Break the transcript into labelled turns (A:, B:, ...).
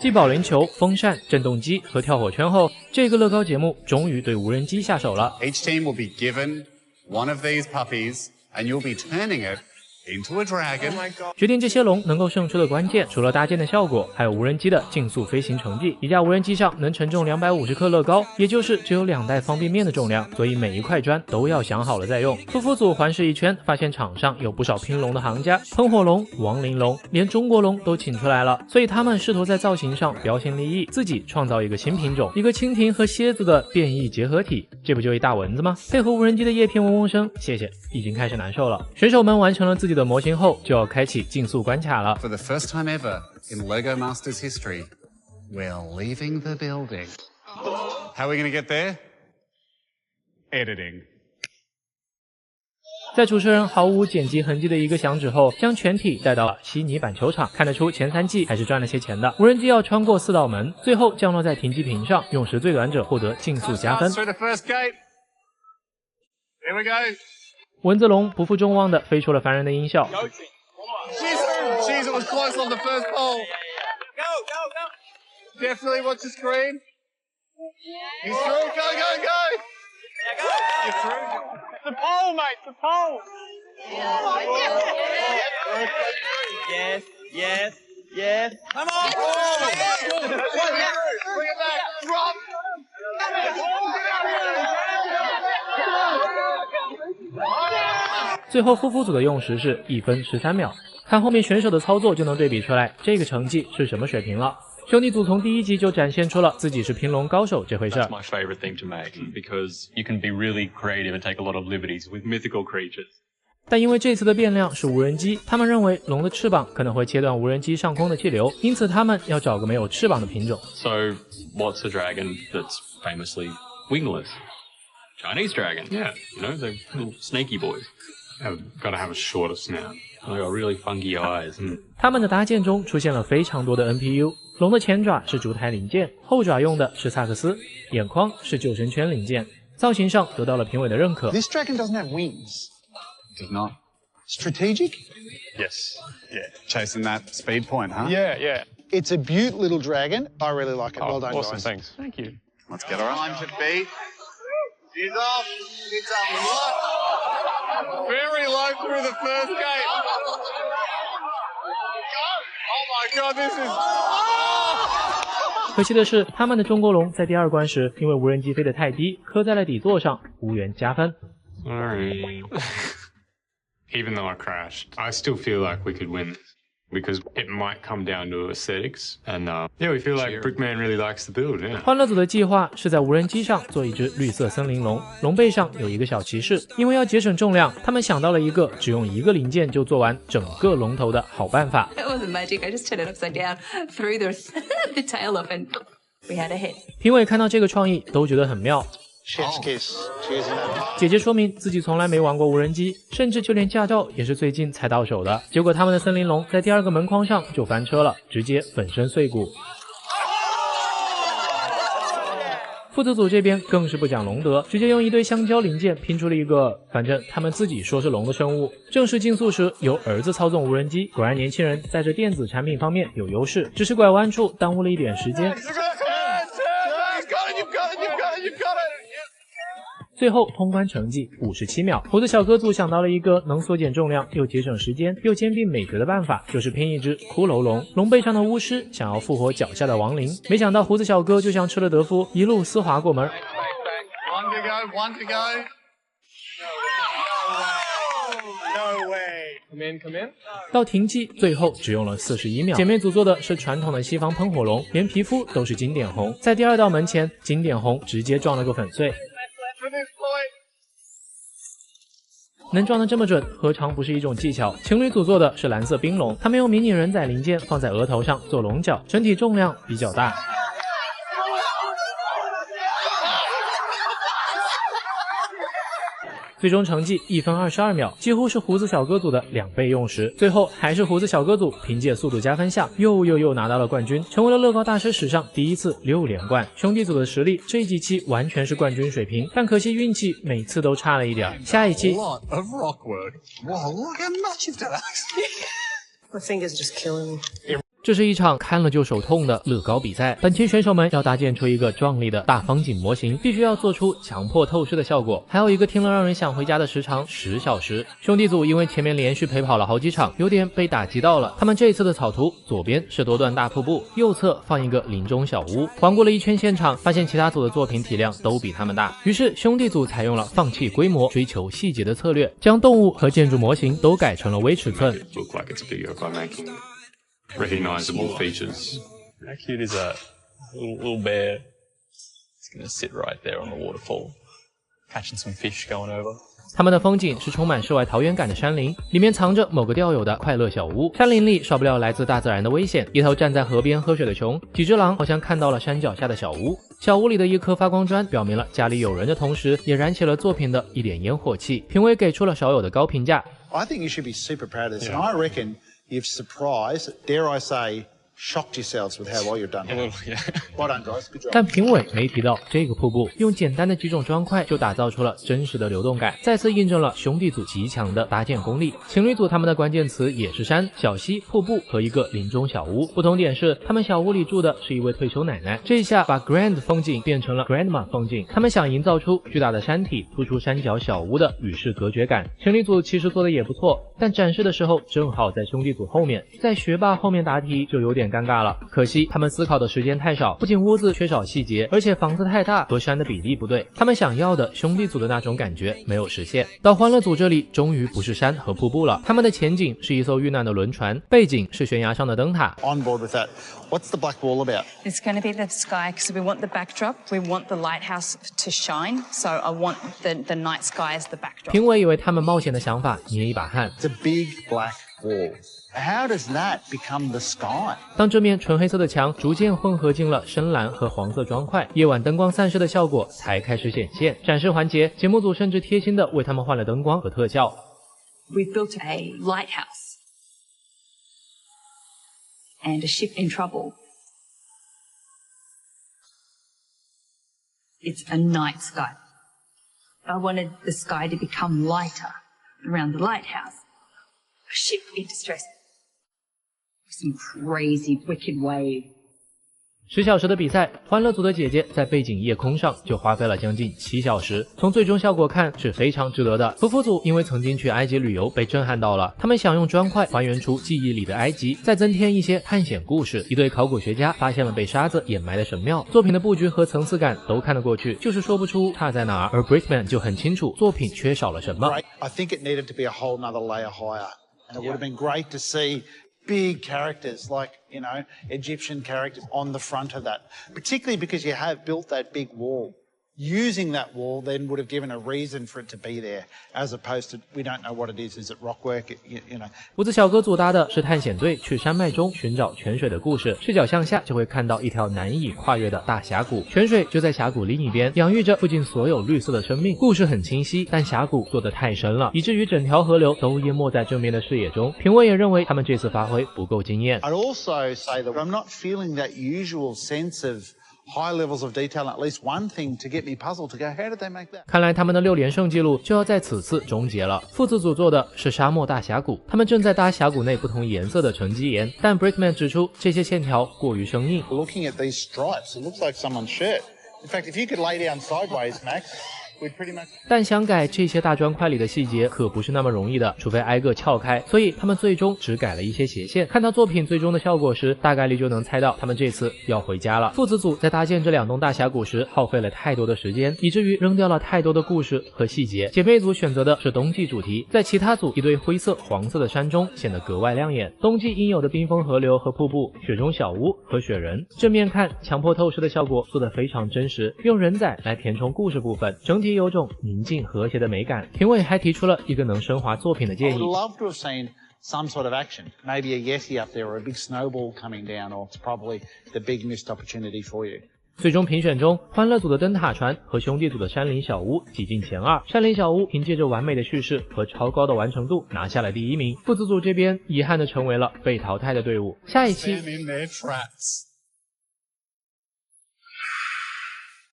A: 继保龄球、风扇、震动机和跳火圈后，这个乐高节目终于对无人机下手了。
B: Each team will be given one of these puppies, and you'll be turning it into a dragon.
A: 决定这些龙能够胜出的关键，除了搭建的效果，还有无人机的竞速飞行成绩。一架无人机上能承重250克乐高，也就是只有2袋方便面的重量，所以每一块砖都要想好了再用。夫妇组环视一圈，发现场上有不少拼龙的行家，喷火龙、亡灵龙，连中国龙都请出来了。所以他们试图在造型上标新立异，自己创造一个新品种，一个蜻蜓和蝎子的变异结合体。这不就一大蚊子吗？配合无人机的叶片嗡嗡声，谢谢，已经开始难受了。选手们完成了自己的模型后，就要开启竞速关卡了。
B: For the first time ever in LEGO Masters history, we're leaving the building. How are we going to get there? Editing.
A: 在主持人毫无剪辑痕迹的一个响指后，将全体带到了悉尼板球场。看得出前3季还是赚了些钱的。无人机要穿过4道门，最后降落在停机坪上，用时最短者获得竞速加分。
B: Through the first gate. Here we go.
A: 蚊子龙不负众望的飞出了烦人的音效。
B: Jeez, it was close on the first pole. Go. Definitely wants to scream. He's through. Go. You're through.
C: The pole, mate, the pole. Yes. Come on.
B: Bring it back. Drop.
A: 最后夫妇组的用时是1分13秒。看后面选手的操作就能对比出来，这个成绩是什么水平了。兄弟组从第1集就展现出了自己是拼龙高手这回事。
D: That's my favorite thing to make because you can be really creative and take a lot of liberties with mythical creatures.
A: 但因为这次的变量是无人机，他们认为龙的翅膀可能会切断无人机上空的气流，因此他们要找个没有翅膀的品种。
D: So, what's a dragon that's famously wingless? Chinese dragon. Yeah, you know, the little snaky boys. Have got to have a shorter snout. They got really funky eyes.
A: 他们的搭建中出现了非常多的 NPU， 龙的前爪是烛台零件，后爪用的是萨克斯，眼眶是救生圈零件，造型上得到了评委的认可。
E: This dragon doesn't have wings.
B: Does not.
E: Strategic?
B: Yes. Yeah. Chasing that speed point, huh?
C: Yeah.
E: It's a beaut little dragon. I really like it. Well done,
C: Awesome,
E: guys.
C: thanks. Thank you.
B: Let's get her on. Time to beat. She's off. It's a lot. Very low through the first gate. Oh my god, this is...
A: 可惜的是，他们的中国龙在第2关时，因为无人机飞得太低，磕在了底座上，无缘加分。
D: Sorry. Even though I crashed, I still feel like we could win because it might come down to aesthetics. And we feel like Brickman really likes the build. Yeah.
A: 欢乐组的计划是在无人机上做一只绿色森林龙，龙背上有一个小骑士。因为要节省重量，他们想到了一个只用1个零件就做完整个龙头的好办法。
F: It wasn't magic. I just turned it upside down, threw the tail off, and we had a hit.
A: 评委看到这个创意都觉得很妙。
E: Chef's kiss. Cheers, mate.
A: 姐姐说明自己从来没玩过无人机，甚至就连驾照也是最近才到手的。结果他们的森林龙在第2个门框上就翻车了，直接粉身碎骨。负责组这边更是不讲龙德，直接用一堆香蕉零件拼出了一个，反正他们自己说是龙的生物。正式竞速时由儿子操纵无人机，果然年轻人在这电子产品方面有优势，只是拐弯处耽误了一点时间。
B: You've got it.
A: 最后通关成绩57秒。胡子小哥组想到了一个能缩减重量又节省时间又兼并美学的办法，就是拼一只骷髅龙。龙背上的巫师想要复活脚下的亡灵，没想到胡子小哥就像吃了德芙，一路丝滑过门。
B: One to go.
C: No way. Come in.
A: 到停机最后只用了41秒。姐妹组做的是传统的西方喷火龙，连皮肤都是经典红。在第2道门前，经典红直接撞了个粉碎。能撞得这么准，何尝不是一种技巧？情侣组做的是蓝色冰龙，他们用迷你人仔零件放在额头上做龙角，整体重量比较大。最终成绩1分22秒，几乎是胡子小哥组的2倍用时。最后还是胡子小哥组凭借速度加分下，又拿到了冠军，成为了乐高大师史上第1次6连冠。兄弟组的实力这几期完全是冠军水平，但可惜运气每次都差了一点。下一期
B: Lot of rock work. Wow, look how much you've done.
G: My finger's just killing me.
A: 这是一场看了就手痛的乐高比赛，本期选手们要搭建出一个壮丽的大方景模型，必须要做出强迫透视的效果，还有一个听了让人想回家的时长10小时。兄弟组因为前面连续陪跑了好几场，有点被打击到了。他们这一次的草图，左边是多段大瀑布，右侧放一个林中小屋。环顾了一圈现场，发现其他组的作品体量都比他们大，于是兄弟组采用了放弃规模、追求细节的策略，将动物和建筑模型都改成了微尺寸。
D: Look like it's bigger by making recognizable features.
G: How cute is that? Little bear. It's going to sit right there on the waterfall, catching some fish going over.
A: 他们的风景是充满世外桃源感的山林，里面藏着某个钓友的快乐小屋。山林里少不了来自大自然的危险，一头站在河边喝水的熊，几只狼好像看到了山脚下的小屋。小屋里的一颗发光砖表明了家里有人的同时，也燃起了作品的一点烟火气。评委给出了少有的高评价。
E: I think you should be super proud of this. And I reckon you've surprised, dare I say, shocked yourselves with how well you've done.
G: Yeah.
E: Well done, guys. Good job.
A: 但评委没提到这个瀑布用简单的几种砖块就打造出了真实的流动感，再次印证了兄弟组极强的搭建功力。情侣组他们的关键词也是山、小溪、瀑布和一个林中小屋，不同点是他们小屋里住的是一位退休奶奶，这一下把 grand 风景变成了 grandma 风景。他们想营造出巨大的山体突出山脚小屋的与世隔绝感。情侣组其实做的也不错，但展示的时候正好在兄弟组后面，在学霸后面答题就有点尴尬了。可惜他们思考的时间太少，不仅屋子缺少细节，而且房子太大和山的比例不对，他们想要的兄弟组的那种感觉没有实现。到欢乐组这里终于不是山和瀑布了，他们的前景是一艘遇难的轮船，背景是悬崖上的灯塔。
E: On board with that. What's the black wall about?
H: It's going to be the sky because we want the backdrop. We want the lighthouse to shine. So I want the night sky as the backdrop.
A: 评委以为他们冒险的想法捏一把汗。
E: It's a big black wall. How does that become the sky?
A: 当这面纯黑色的墙逐渐混合进了深蓝和黄色砖块，夜晚灯光散失的效果才开始显现。展示环节，节目组甚至贴心的为他们换了灯光和特效。
F: We've built a lighthouse and a ship in trouble. It's a night sky. I wanted the sky to become lighter around the lighthouse. A ship in distress. Some crazy, wicked wave.
A: 10小时的比赛，欢乐组的姐姐在背景夜空上就花费了将近7小时。从最终效果看是非常值得的。夫妇组因为曾经去埃及旅游被震撼到了，他们想用砖块还原出记忆里的埃及，再增添一些探险故事。一对考古学家发现了被沙子掩埋的神庙，作品的布局和层次感都看得过去，就是说不出差在哪儿。而 Brickman 就很清楚作品缺少了什么。
E: I think it needed to be a whole nother layer higher. And it would have been great to see big characters like, Egyptian characters on the front of that, particularly because you have built that big wall. Using that wall then would have given a reason for it to be there, as opposed to we don't know what it is. Is it rockwork? You know.
A: 胡子小哥组搭的是探险队去山脉中寻找泉水的故事，视角向下就会看到一条难以跨越的大峡谷，泉水就在峡谷另一边，养育着附近所有绿色的生命。故事很清晰，但峡谷做得太深了，以至于整条河流都淹没在正面的视野中。评委也认为他们这次发挥不够惊艳。
E: I'd also say that I'm not feeling that usual sense of high levels of detail, at least one thing to get me puzzled to go, how did they make that?
A: 看来他们的6连胜记录就要在此次终结了。父子组做的是沙漠大峡谷，他们正在搭峡谷内不同颜色的沉积岩，但 Brickman 指出这些线条过于生硬。
E: Looking at these stripes, it looks like someone's shirt. In fact, if you could lay down sideways, Max, we'd pretty much...
A: 但想改这些大砖块里的细节可不是那么容易的，除非挨个撬开，所以他们最终只改了一些斜线。看到作品最终的效果时，大概率就能猜到他们这次要回家了。父子组在搭建这2栋大峡谷时耗费了太多的时间，以至于扔掉了太多的故事和细节。姐妹组选择的是冬季主题，在其他组一堆灰色、黄色的山中显得格外亮眼。冬季应有的冰封河流和瀑布、雪中小屋和雪人，正面看强迫透视的效果做得非常真实，用人仔来填充故事部分，整体有种宁静和谐的美感。评委还提出了一个能升华作品的
E: I
A: 建
E: would
A: 议。
E: love to have seen some sort of action, maybe a Yeti up there or a big snowball coming down, or it's probably the big missed opportunity for you.
A: 最终评选中，欢乐组的灯塔船和兄弟组的山林小屋挤进前2。山林小屋凭借着完美的叙事和超高的完成度拿下了第1名。父子组这边遗憾的成为了被淘汰的队伍。下一期。
C: Stand in their tracks.